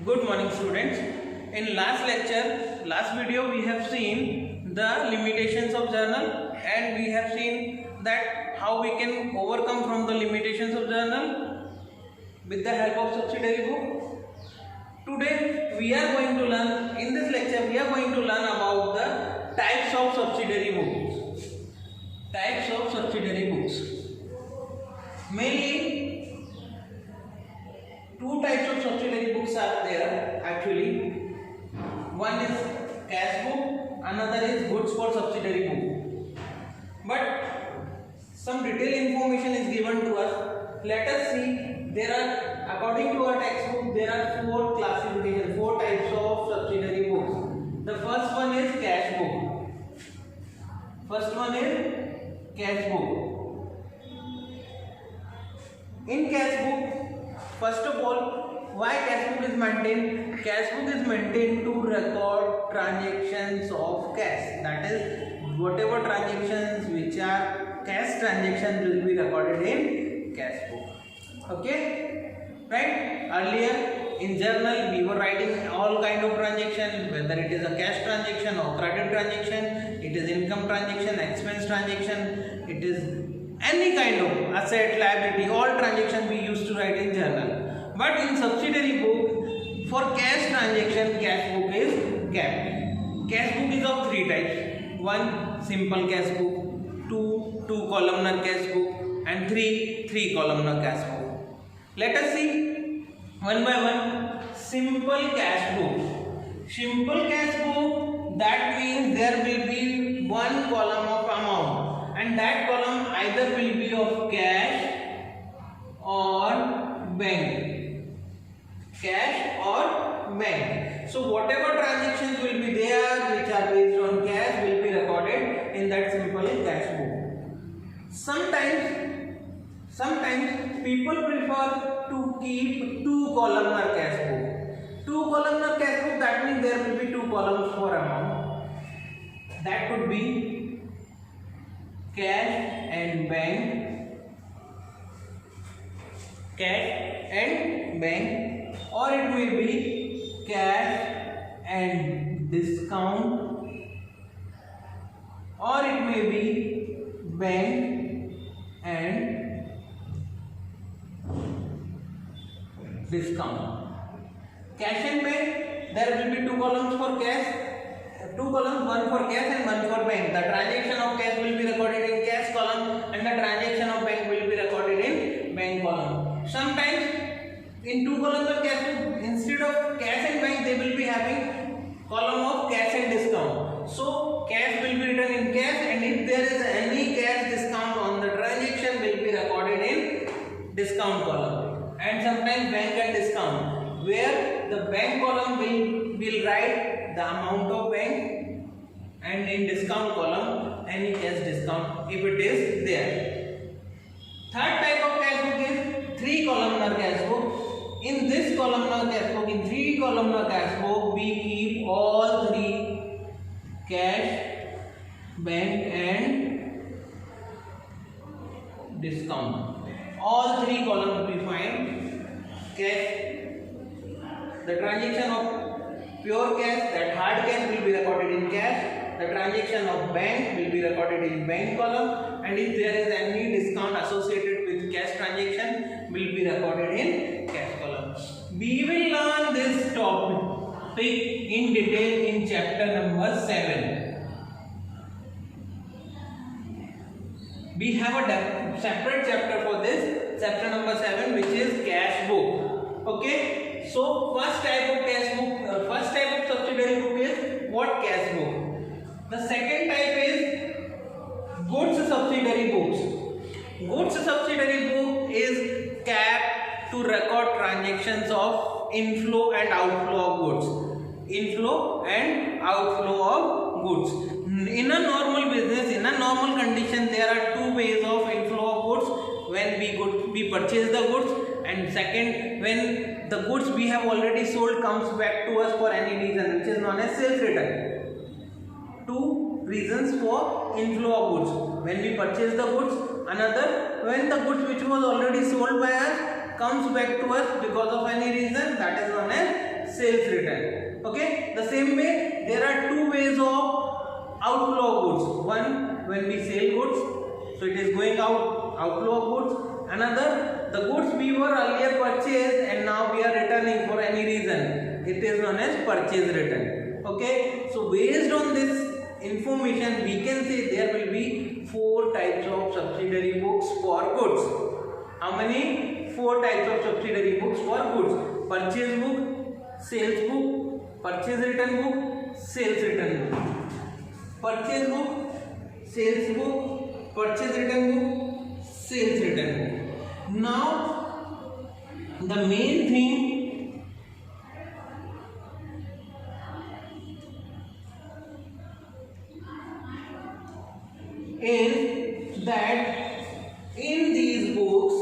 Good morning students. In last video we have seen the limitations of journal and we have seen that how we can overcome from the limitations of journal with the help of subsidiary book. Today we are going to learn, in this lecture we are going to learn about the types of subsidiary books. Types of subsidiary books. Mainly two types of subsidiary books are there actually. One is cash book, another is goods for subsidiary book. But some detailed information is given to us. Let us see. There are, according to our textbook, there are four types of subsidiary books. The first one is cash book. First one is cash book. In cash book, first of all, why cash book is maintained? Cash book is maintained to record transactions of cash. That is, whatever transactions which are cash transactions will be recorded in cash book. Okay, right? Earlier in journal we were writing all kind of transactions, whether it is a cash transaction or credit transaction, it is income transaction, expense transaction, it is any kind of asset, liability, all transactions we used to write in journal. But in subsidiary book, for cash transaction, cash book is kept. Cash book is of three types. One, simple cash book. Two, columnar cash book. And three columnar cash book. Let us see one by one. Simple cash book. Simple cash book, that means there will be one column of amount. And that column either will be of cash or bank. Cash or bank. So whatever transactions will be there which are based on cash will be recorded in that simple cash book. Sometimes people prefer to keep two columnar cash book. Two columnar cash book, that means there will be two columns for amount. That could be cash and bank. Cash and bank, or it may be cash and discount, or it may be bank and discount. Cash and bank, there will be two columns for cash, two columns, one for cash and one for bank. The transaction of cash will be recorded in cash column and the transaction of bank will be recorded in bank column. Sometimes in two columns of cash book, instead of cash and bank, they will be having column of cash and discount. So cash will be written in cash, and if there is any cash discount on the transaction will be recorded in discount column. And sometimes bank and discount, where the bank column will write the amount of bank, and in discount column any cash discount if it is there. Third type of cash book is three columnar cash book. In this columnar cash book, in three columnar cash book, we keep all three: cash, bank and discount. All three columns we find cash. The transaction of pure cash, that hard cash, will be recorded in cash. The transaction of bank will be recorded in bank column, and if there is any discount associated with cash transaction will be recorded in cash column. We will learn this topic in detail in chapter number 7. We have a separate chapter for this, chapter number 7, which is cash book. Okay, so first type of cash book, first type of subsidiary book is what? Cash book. The second type is goods subsidiary books. Goods subsidiary book is kept to record transactions of inflow and outflow of goods. Inflow and outflow of goods. In a normal business, in a normal condition, there are two ways of inflow of goods. When we purchase the goods, and second, when the goods we have already sold comes back to us for any reason, which is known as sales return. Two reasons for inflow of goods: when we purchase the goods, another when the goods which was already sold by us comes back to us because of any reason, that is known as sales return. Okay, the same way there are two ways of outflow of goods. One, when we sell goods, so it is going out, outflow of goods. Another, the goods we were earlier purchased and now we are returning for any reason, it is known as purchase return. Okay, so based on this information we can say there will be four types of subsidiary books for goods. How many? Four types of subsidiary books for goods: purchase book, sales book, purchase return book, sales return book. Purchase book, sales book, purchase return book, sales return book. Now the main thing is that in these books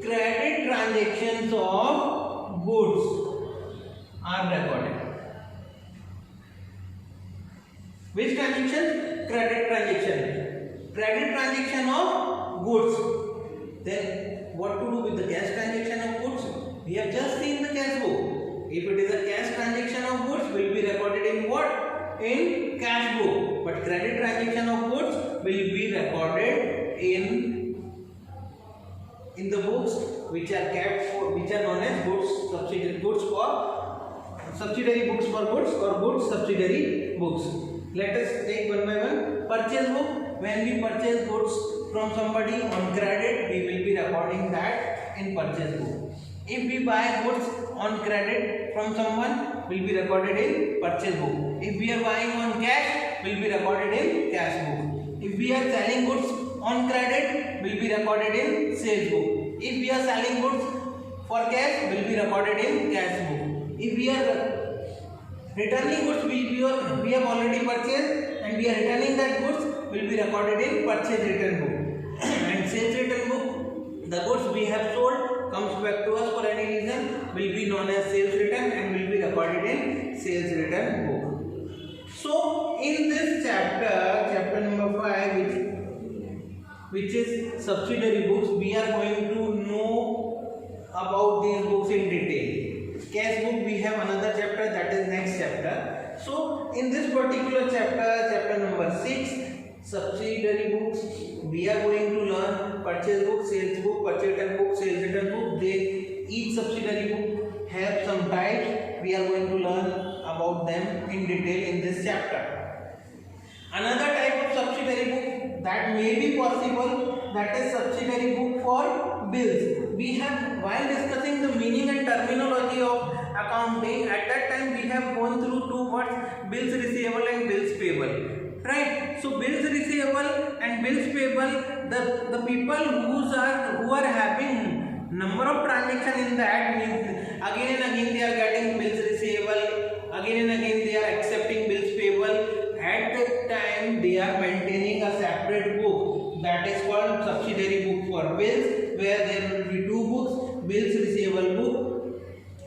credit transactions of goods are recorded. Which transaction? Credit transaction. Credit transaction of goods. Then what to do with the cash transaction of goods? We have just seen the cash book. If it is a cash transaction of goods, will be recorded in what? In cash book. But credit transaction of goods will be recorded in the books which are kept for, which are known as goods subsidiary goods for subsidiary books for goods or goods subsidiary books. Let us take one by one. Purchase book. When we purchase goods from somebody on credit, we will be recording that in purchase book. If we buy goods on credit from someone, will be recorded in purchase book. If we are buying on cash, will be recorded in cash book. If we are selling goods on credit, will be recorded in sales book. If we are selling goods for cash, will be recorded in cash book. If we are returning goods we have already purchased and we are returning that goods, will be recorded in purchase return book. And sales return book, the goods we have sold comes back to us for any reason, will be known as sales return and will be recorded in sales return book. So in this chapter number 5, which is subsidiary books, we are going to know about these books in detail. Cash book, we have another chapter, that is next chapter. So in this particular chapter number 6, subsidiary books, we are going to learn purchase book, sales book, purchase return book, sales return book. Each subsidiary book have some types. We are going to learn about them in detail in this chapter. Another type of subsidiary book that may be possible, that is subsidiary book for bills. We have, while discussing the meaning and terminology of accounting, at that time we have gone through two words, bills receivable and bills payable. Right, so bills receivable and bills payable, the people who are having number of transactions in that means again and again they are getting bills receivable, again and again they are accepting bills payable. At that time they are maintaining a separate book that is called subsidiary book for bills, where there will be two books, bills receivable book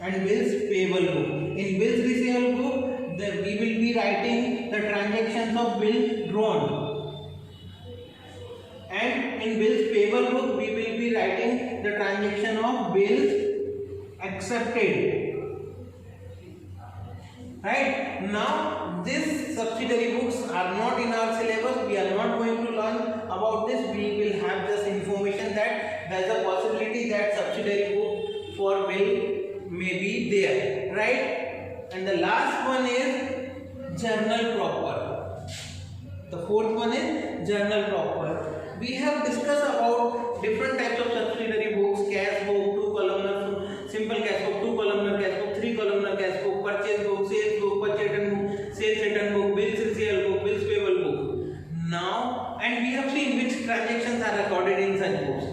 and bills payable book. In bills receivable book, we will be writing the transactions of bill drawn, and in bills payable book we will be writing the transaction of bills accepted. Right, now these subsidiary books are not in our syllabus. We are not going to learn about this. We will have just information that there is a possibility that subsidiary book for bill may be there. Right. And the last one is journal proper. The fourth one is journal proper. We have discussed about different types of subsidiary books: cash book, 2 columnar simple cash book, 2 columnar cash book, 3 columnar cash book, purchase book, sales book, purchase return book, sales return book, bills receivable book, bills payable book. Now, and we have seen which transactions are recorded in such books.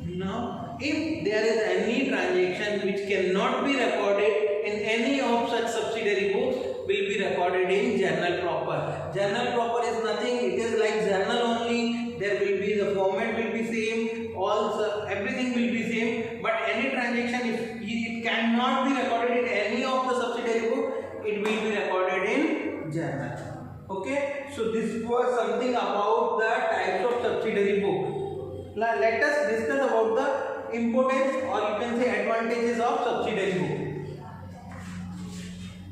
Now, if there is any transaction which cannot be recorded in any of such subsidiary books, will be recorded in journal proper. Journal proper is nothing, it is like journal only. There will be, the format will be same, everything will be same, but any transaction, if it cannot be recorded in any of the subsidiary book, it will be recorded in journal. Okay, so this was something about the types of subsidiary book. Let us discuss about the importance, or you can say advantages of subsidiary book.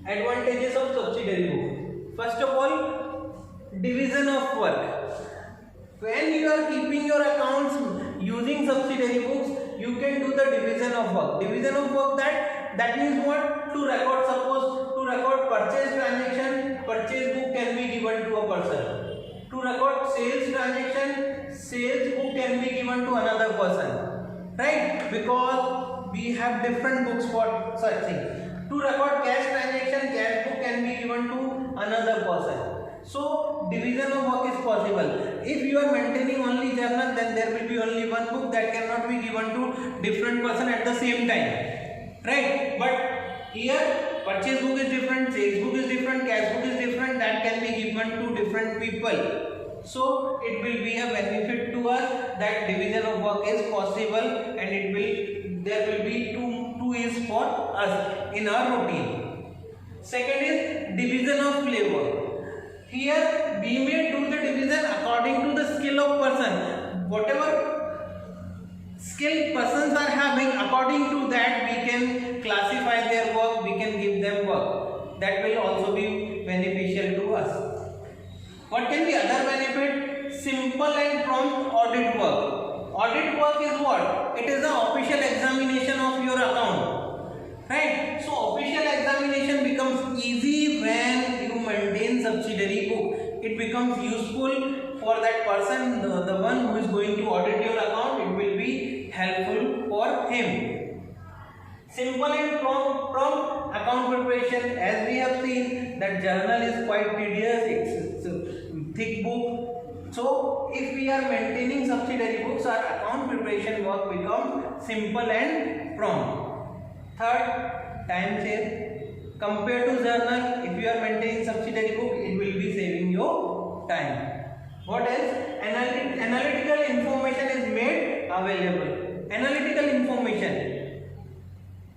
Advantages of subsidiary book. First of all, division of work. When you are keeping your accounts using subsidiary books, you can do the division of work. Division of work, that means what? To record, suppose to record purchase transaction, purchase book can be given to a person. To record sales transaction, sales book can be given to another person, right? Because we have different books for such thing. To record cash transaction, cash book can be given to another person. So division of work is possible. If you are maintaining only journal, then there will be only one book that cannot be given to different person at the same time, right? But here purchase book is different, sales book is different, cash book is different, that can be given to different people. So it will be a benefit to us that division of work is possible, and there will be two is for us in our routine. Second is division of labor. Here we may do the division according to the skill of person. Whatever skill persons are having, according to that we can classify their work, we can give them work. That will also be beneficial to us. What can be other benefit? Simple and prompt audit work. Audit work is what? It is the official examination of your account, right? So official examination becomes easy when you maintain subsidiary book. It becomes useful for that person, the one who is going to audit your account. It will be helpful for him. Simple and prompt account preparation. As we have seen, that journal is quite tedious. It's a thick book. So if we are maintaining subsidiary books, our account preparation work becomes simple and prompt. Third, time save. Compared to journal, if you are maintaining subsidiary book, it will be saving your time. What else? Analytical information is made available. Analytical information.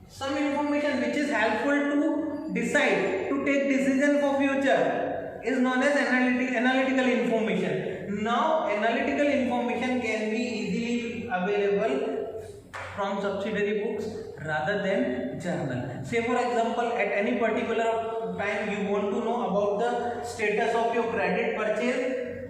Some information which is helpful to decide, to take decision for future, is known as analytical information. Now, analytical information can be easily available from subsidiary books rather than journal. Say for example, at any particular time you want to know about the status of your credit purchase,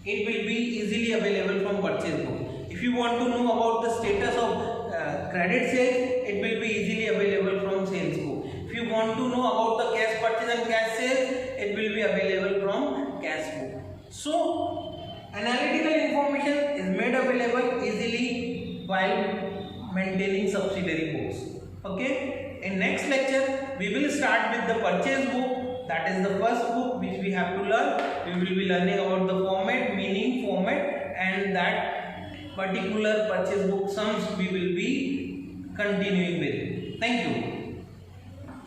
it will be easily available from purchase book. If you want to know about the status of credit sales, it will be easily available from sales book. If you want to know about the cash purchase and cash sales, it will be available from cash book. So analytical information is made available easily while maintaining subsidiary books. Okay, in next lecture we will start with the purchase book. That is the first book which we have to learn. We will be learning about the format, meaning, format, and that particular purchase book sums we will be continuing with. Thank you.